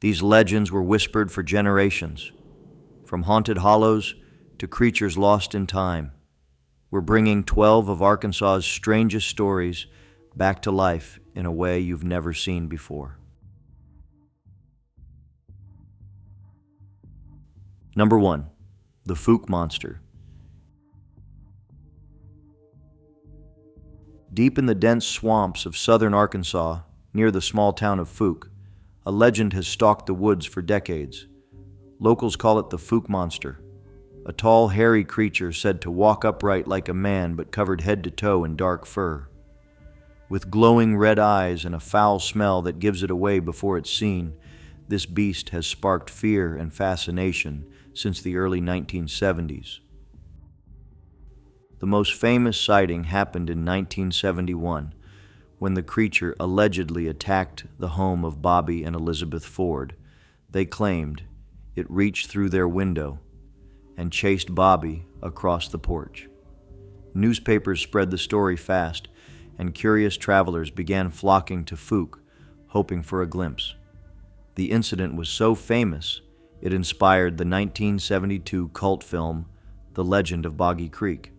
These legends were whispered for generations, from haunted hollows to creatures lost in time. We're bringing 12 of Arkansas's strangest stories back to life in a way you've never seen before. Number 1. The Fouke Monster. Deep in the dense swamps of southern Arkansas, near the small town of Fouke, a legend has stalked the woods for decades. Locals call it the Fouke Monster, a tall, hairy creature said to walk upright like a man but covered head to toe in dark fur. With glowing red eyes and a foul smell that gives it away before it's seen, this beast has sparked fear and fascination since the early 1970s. The most famous sighting happened in 1971, when the creature allegedly attacked the home of Bobby and Elizabeth Ford. They claimed it reached through their window and chased Bobby across the porch. Newspapers spread the story fast, and curious travelers began flocking to Fouke, hoping for a glimpse. The incident was so famous, it inspired the 1972 cult film, The Legend of Boggy Creek.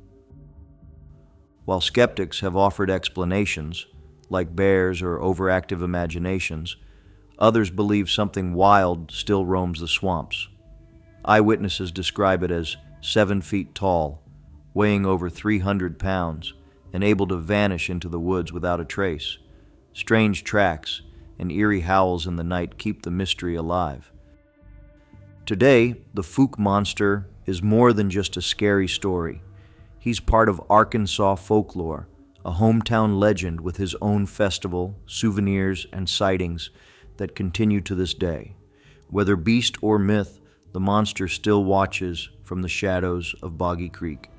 While skeptics have offered explanations, like bears or overactive imaginations, others believe something wild still roams the swamps. Eyewitnesses describe it as 7 feet tall, weighing over 300 pounds, and able to vanish into the woods without a trace. Strange tracks and eerie howls in the night keep the mystery alive. Today, the Fouke Monster is more than just a scary story. He's part of Arkansas folklore, a hometown legend with his own festival, souvenirs, and sightings that continue to this day. Whether beast or myth, the monster still watches from the shadows of Boggy Creek.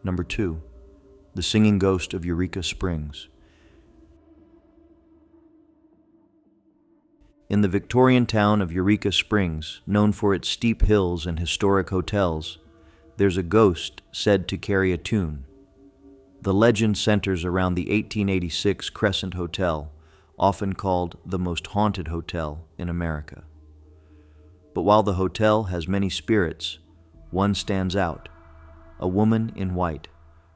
Number 2. The Singing Ghost of Eureka Springs. In the Victorian town of Eureka Springs, known for its steep hills and historic hotels, there's a ghost said to carry a tune. The legend centers around the 1886 Crescent Hotel, often called the most haunted hotel in America. But while the hotel has many spirits, one stands out, a woman in white,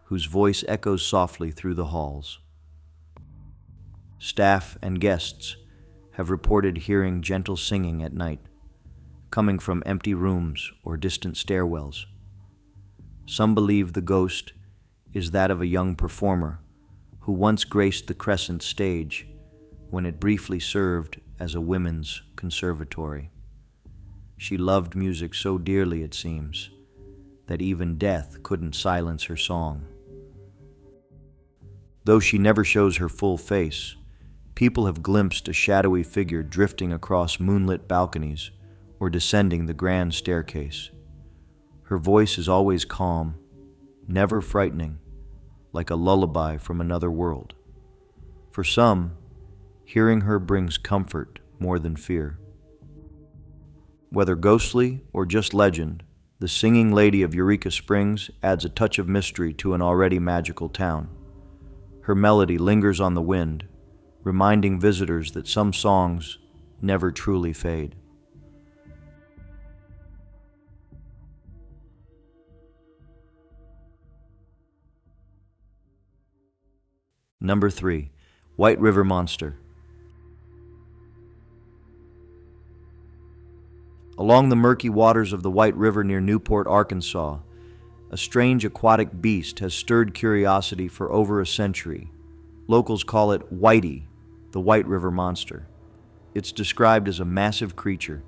whose voice echoes softly through the halls. Staff and guests have reported hearing gentle singing at night, coming from empty rooms or distant stairwells. Some believe the ghost is that of a young performer who once graced the Crescent stage when it briefly served as a women's conservatory. She loved music so dearly, it seems, that even death couldn't silence her song. Though she never shows her full face, people have glimpsed a shadowy figure drifting across moonlit balconies or descending the grand staircase. Her voice is always calm, never frightening, like a lullaby from another world. For some, hearing her brings comfort more than fear. Whether ghostly or just legend, the Singing Lady of Eureka Springs adds a touch of mystery to an already magical town. Her melody lingers on the wind, reminding visitors that some songs never truly fade. Number 3. White River Monster. Along the murky waters of the White River near Newport, Arkansas, a strange aquatic beast has stirred curiosity for over a century. Locals call it Whitey, the White River Monster. It's described as a massive creature,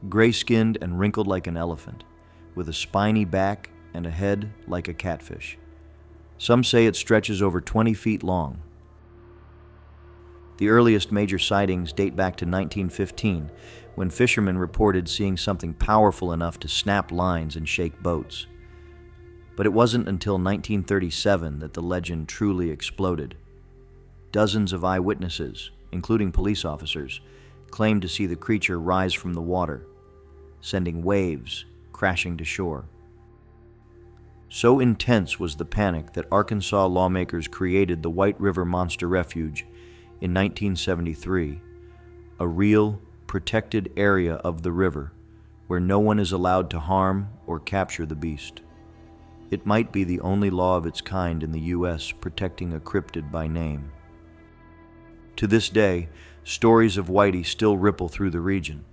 gray-skinned and wrinkled like an elephant, with a spiny back and a head like a catfish. Some say it stretches over 20 feet long. The earliest major sightings date back to 1915, when fishermen reported seeing something powerful enough to snap lines and shake boats. But it wasn't until 1937 that the legend truly exploded. Dozens of eyewitnesses, including police officers, claimed to see the creature rise from the water, sending waves crashing to shore. So intense was the panic that Arkansas lawmakers created the White River Monster Refuge in 1973, a real, protected area of the river where no one is allowed to harm or capture the beast. It might be the only law of its kind in the U.S. protecting a cryptid by name. To this day, stories of Whitey still ripple through the region.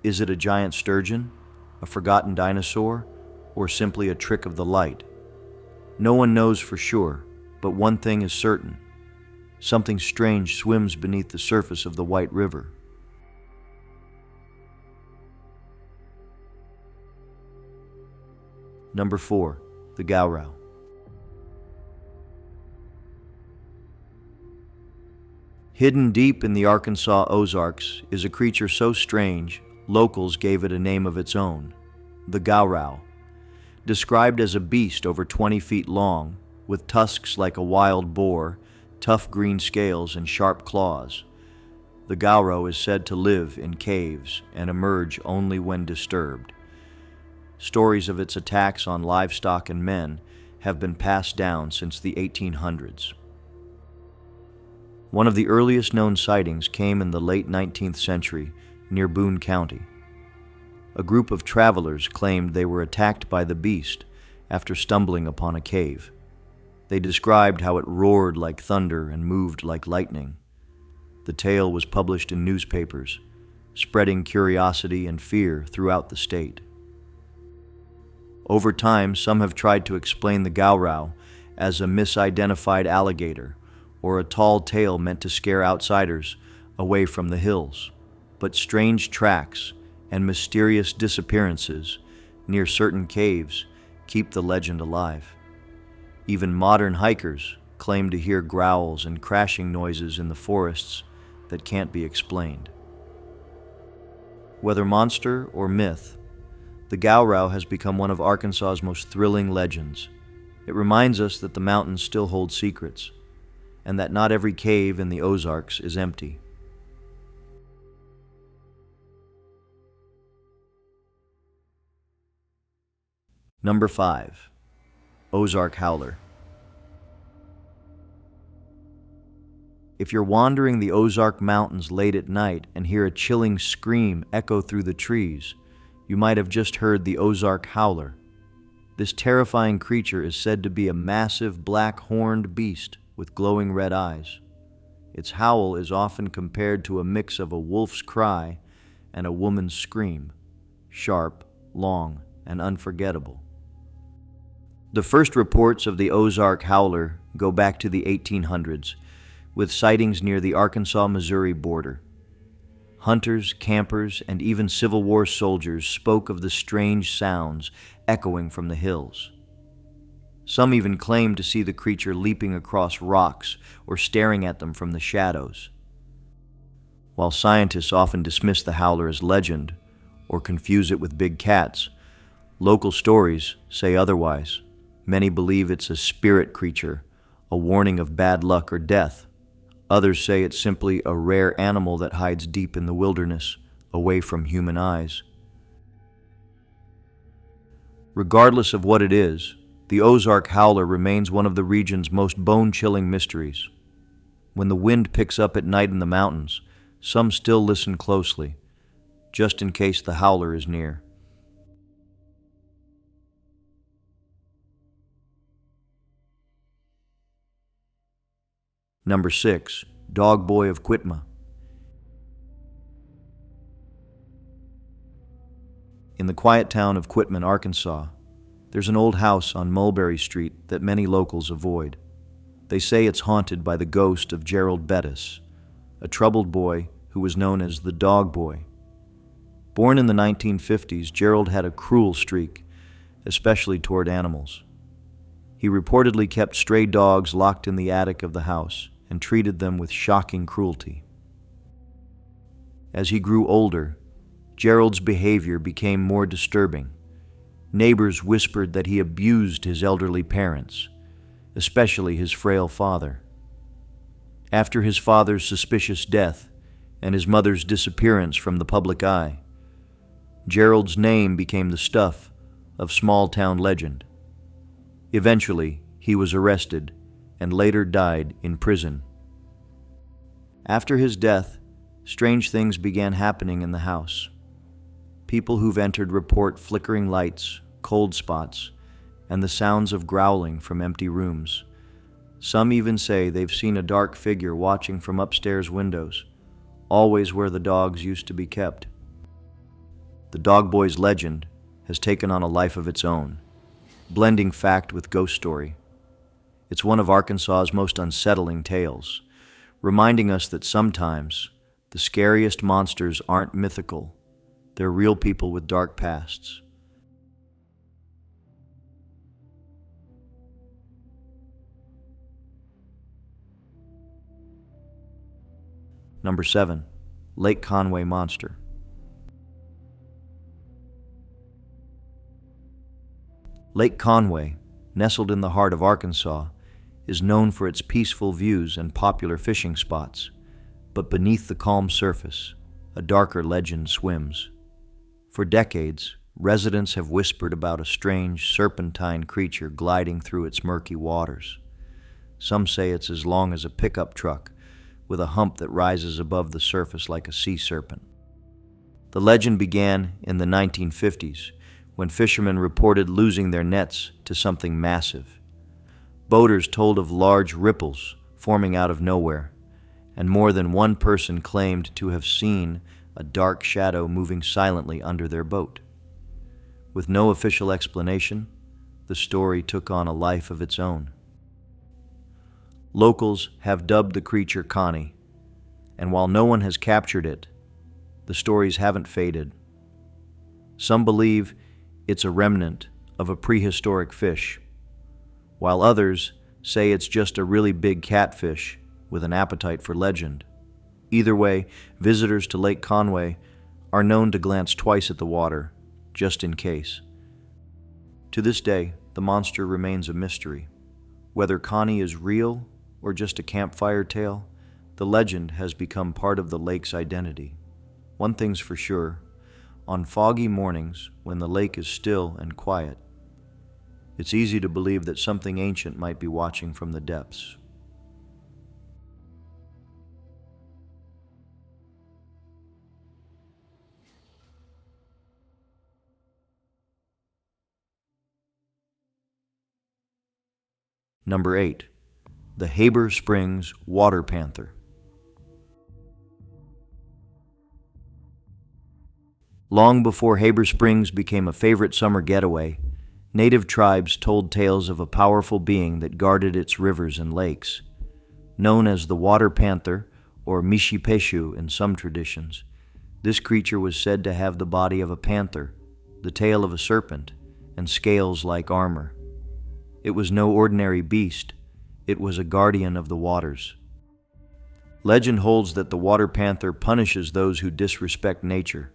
Is it a giant sturgeon, a forgotten dinosaur, or simply a trick of the light? No one knows for sure, but one thing is certain. Something strange swims beneath the surface of the White River. Number 4. The Gowra. Hidden deep in the Arkansas Ozarks is a creature so strange, locals gave it a name of its own, the Gowra. Described as a beast over 20 feet long, with tusks like a wild boar, tough green scales, and sharp claws. The Gowra is said to live in caves and emerge only when disturbed. Stories of its attacks on livestock and men have been passed down since the 1800s. One of the earliest known sightings came in the late 19th century near Boone County. A group of travelers claimed they were attacked by the beast after stumbling upon a cave. They described how it roared like thunder and moved like lightning. The tale was published in newspapers, spreading curiosity and fear throughout the state. Over time, some have tried to explain the Gowra as a misidentified alligator or a tall tale meant to scare outsiders away from the hills. But strange tracks and mysterious disappearances near certain caves keep the legend alive. Even modern hikers claim to hear growls and crashing noises in the forests that can't be explained. Whether monster or myth, the Gowra has become one of Arkansas's most thrilling legends. It reminds us that the mountains still hold secrets, and that not every cave in the Ozarks is empty. Number 5. Ozark Howler. If you're wandering the Ozark Mountains late at night and hear a chilling scream echo through the trees, you might have just heard the Ozark howler. This terrifying creature is said to be a massive black horned beast with glowing red eyes. Its howl is often compared to a mix of a wolf's cry and a woman's scream, sharp, long, and unforgettable. The first reports of the Ozark howler go back to the 1800s, with sightings near the Arkansas-Missouri border. Hunters, campers, and even Civil War soldiers spoke of the strange sounds echoing from the hills. Some even claimed to see the creature leaping across rocks or staring at them from the shadows. While scientists often dismiss the howler as legend or confuse it with big cats, local stories say otherwise. Many believe it's a spirit creature, a warning of bad luck or death. Others say it's simply a rare animal that hides deep in the wilderness, away from human eyes. Regardless of what it is, the Ozark howler remains one of the region's most bone-chilling mysteries. When the wind picks up at night in the mountains, some still listen closely, just in case the howler is near. Number 6. Boy of Quitman. In the quiet town of Quitman, Arkansas, there's an old house on Mulberry Street that many locals avoid. They say it's haunted by the ghost of Gerald Bettis, a troubled boy who was known as the Dog Boy. Born in the 1950s, Gerald had a cruel streak, especially toward animals. He reportedly kept stray dogs locked in the attic of the house and treated them with shocking cruelty. As he grew older, Gerald's behavior became more disturbing. Neighbors whispered that he abused his elderly parents, especially his frail father. After his father's suspicious death and his mother's disappearance from the public eye, Gerald's name became the stuff of small-town legend. Eventually, he was arrested and later died in prison. After his death, strange things began happening in the house. People who've entered report flickering lights, cold spots, and the sounds of growling from empty rooms. Some even say they've seen a dark figure watching from upstairs windows, always where the dogs used to be kept. The Dog Boys legend has taken on a life of its own, blending fact with ghost story. It's one of Arkansas's most unsettling tales, reminding us that sometimes the scariest monsters aren't mythical, they're real people with dark pasts. Number 7. Lake Conway Monster. Lake Conway, nestled in the heart of Arkansas, is known for its peaceful views and popular fishing spots, but beneath the calm surface, a darker legend swims. For decades, residents have whispered about a strange, serpentine creature gliding through its murky waters. Some say it's as long as a pickup truck, with a hump that rises above the surface like a sea serpent. The legend began in the 1950s, when fishermen reported losing their nets to something massive. Boaters told of large ripples forming out of nowhere, and more than one person claimed to have seen a dark shadow moving silently under their boat. With no official explanation, the story took on a life of its own. Locals have dubbed the creature Connie, and while no one has captured it, the stories haven't faded. Some believe it's a remnant of a prehistoric fish, while others say it's just a really big catfish with an appetite for legend. Either way, visitors to Lake Conway are known to glance twice at the water, just in case. To this day, the monster remains a mystery. Whether Connie is real or just a campfire tale, the legend has become part of the lake's identity. One thing's for sure, on foggy mornings when the lake is still and quiet, it's easy to believe that something ancient might be watching from the depths. Number 8. The Heber Springs Water Panther. Long before Heber Springs became a favorite summer getaway, native tribes told tales of a powerful being that guarded its rivers and lakes. Known as the water panther, or mishipeshu in some traditions, this creature was said to have the body of a panther, the tail of a serpent, and scales like armor. It was no ordinary beast, it was a guardian of the waters. Legend holds that the water panther punishes those who disrespect nature.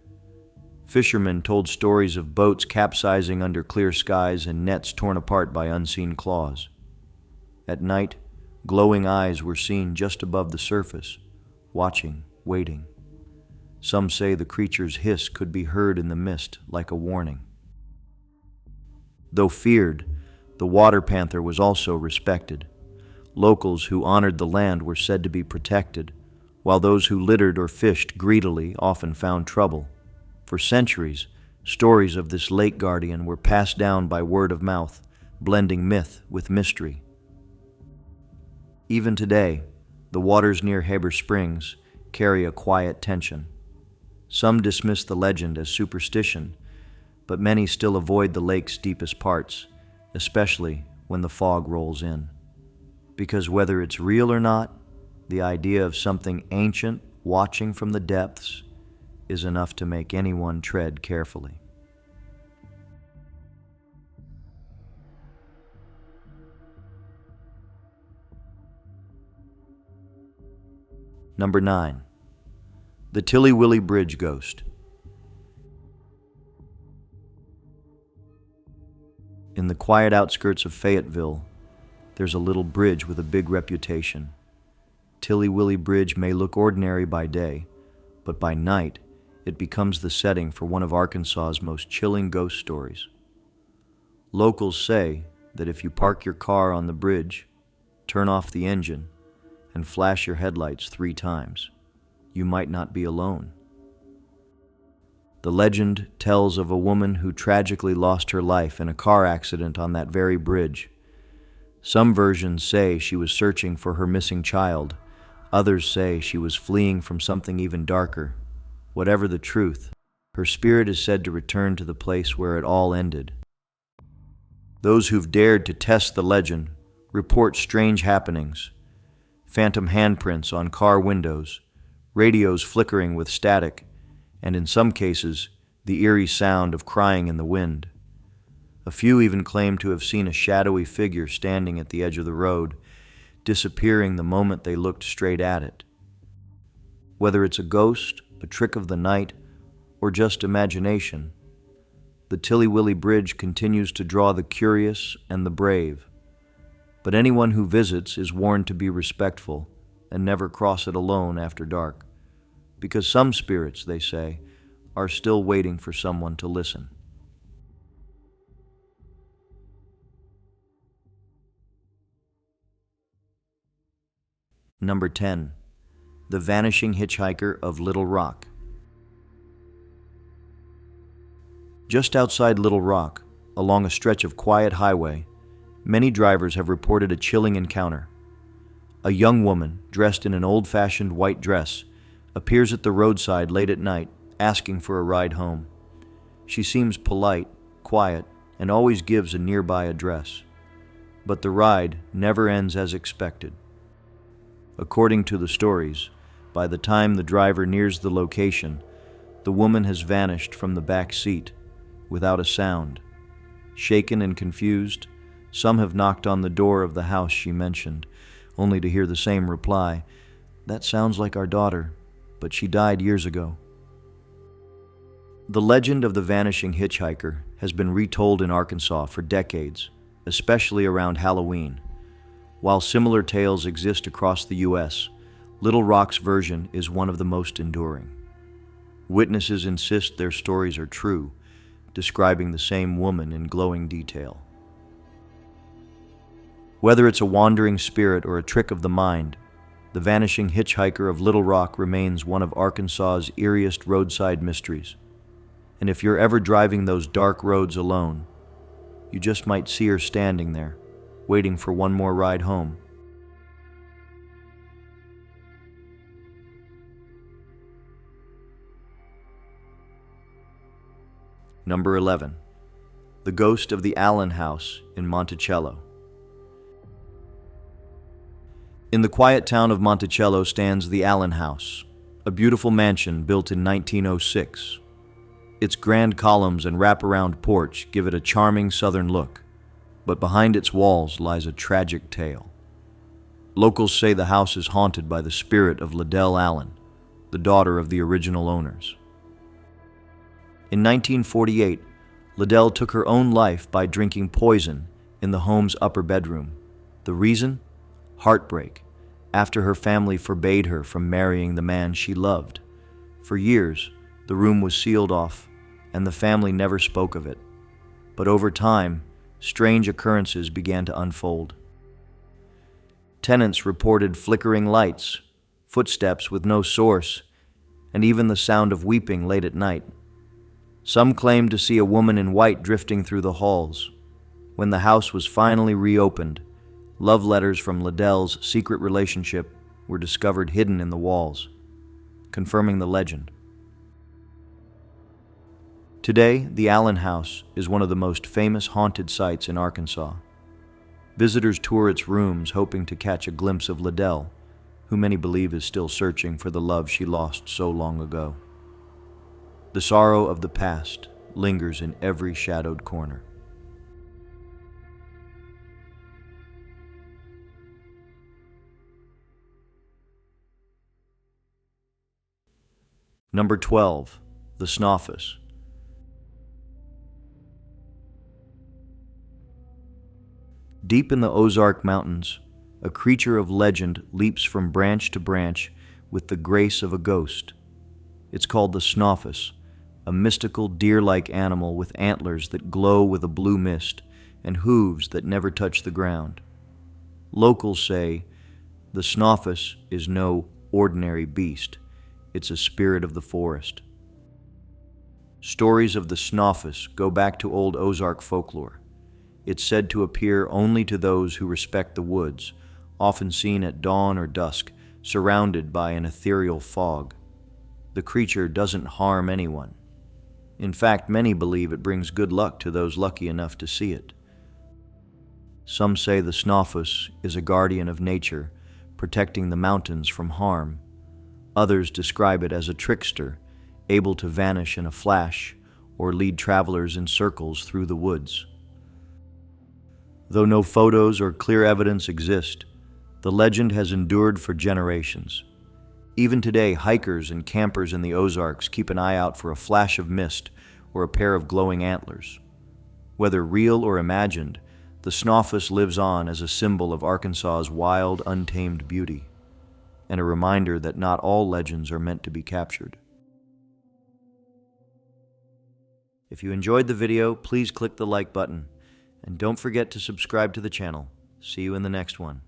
Fishermen told stories of boats capsizing under clear skies and nets torn apart by unseen claws. At night, glowing eyes were seen just above the surface, watching, waiting. Some say the creature's hiss could be heard in the mist like a warning. Though feared, the water panther was also respected. Locals who honored the land were said to be protected, while those who littered or fished greedily often found trouble. For centuries, stories of this lake guardian were passed down by word of mouth, blending myth with mystery. Even today, the waters near Heber Springs carry a quiet tension. Some dismiss the legend as superstition, but many still avoid the lake's deepest parts, especially when the fog rolls in. Because whether it's real or not, the idea of something ancient watching from the depths is enough to make anyone tread carefully. Number 9. The Willy Bridge Ghost. In the quiet outskirts of Fayetteville, there's a little bridge with a big reputation. Willy Bridge may look ordinary by day, but by night, it becomes the setting for one of Arkansas's most chilling ghost stories. Locals say that if you park your car on the bridge, turn off the engine, and flash your headlights 3 times, you might not be alone. The legend tells of a woman who tragically lost her life in a car accident on that very bridge. Some versions say she was searching for her missing child. Others say she was fleeing from something even darker. Whatever the truth, her spirit is said to return to the place where it all ended. Those who've dared to test the legend report strange happenings: phantom handprints on car windows, radios flickering with static, and in some cases, the eerie sound of crying in the wind. A few even claim to have seen a shadowy figure standing at the edge of the road, disappearing the moment they looked straight at it. Whether it's a ghost, a trick of the night, or just imagination, the Willy Bridge continues to draw the curious and the brave. But anyone who visits is warned to be respectful and never cross it alone after dark, because some spirits, they say, are still waiting for someone to listen. Number 10. The Vanishing Hitchhiker of Little Rock. Just outside Little Rock, along a stretch of quiet highway, many drivers have reported a chilling encounter. A young woman, dressed in an old-fashioned white dress, appears at the roadside late at night, asking for a ride home. She seems polite, quiet, and always gives a nearby address. But the ride never ends as expected. According to the stories, by the time the driver nears the location, the woman has vanished from the back seat, without a sound. Shaken and confused, some have knocked on the door of the house she mentioned, only to hear the same reply: "That sounds like our daughter, but she died years ago." The legend of the vanishing hitchhiker has been retold in Arkansas for decades, especially around Halloween. While similar tales exist across the U.S., Little Rock's version is one of the most enduring. Witnesses insist their stories are true, describing the same woman in glowing detail. Whether it's a wandering spirit or a trick of the mind, the vanishing hitchhiker of Little Rock remains one of Arkansas's eeriest roadside mysteries. And if you're ever driving those dark roads alone, you just might see her standing there, waiting for one more ride home. Number 11. The Ghost of the Allen House in Monticello. In the quiet town of Monticello stands the Allen House, a beautiful mansion built in 1906. Its grand columns and wraparound porch give it a charming southern look, but behind its walls lies a tragic tale. Locals say the house is haunted by the spirit of Liddell Allen, the daughter of the original owners. In 1948, Liddell took her own life by drinking poison in the home's upper bedroom. The reason? Heartbreak, after her family forbade her from marrying the man she loved. For years, the room was sealed off, and the family never spoke of it. But over time, strange occurrences began to unfold. Tenants reported flickering lights, footsteps with no source, and even the sound of weeping late at night. Some claimed to see a woman in white drifting through the halls. When the house was finally reopened, love letters from Liddell's secret relationship were discovered hidden in the walls, confirming the legend. Today, the Allen House is one of the most famous haunted sites in Arkansas. Visitors tour its rooms hoping to catch a glimpse of Liddell, who many believe is still searching for the love she lost so long ago. The sorrow of the past lingers in every shadowed corner. Number 12. The Snoffus. Deep in the Ozark Mountains, a creature of legend leaps from branch to branch with the grace of a ghost. It's called the Snoffus, a mystical deer-like animal with antlers that glow with a blue mist and hooves that never touch the ground. Locals say the Snoffus is no ordinary beast. It's a spirit of the forest. Stories of the Snoffus go back to old Ozark folklore. It's said to appear only to those who respect the woods, often seen at dawn or dusk, surrounded by an ethereal fog. The creature doesn't harm anyone. In fact, many believe it brings good luck to those lucky enough to see it. Some say the Snoffus is a guardian of nature, protecting the mountains from harm. Others describe it as a trickster, able to vanish in a flash or lead travelers in circles through the woods. Though no photos or clear evidence exist, the legend has endured for generations. Even today, hikers and campers in the Ozarks keep an eye out for a flash of mist or a pair of glowing antlers. Whether real or imagined, the Snoffus lives on as a symbol of Arkansas's wild, untamed beauty, and a reminder that not all legends are meant to be captured. If you enjoyed the video, please click the like button, and don't forget to subscribe to the channel. See you in the next one.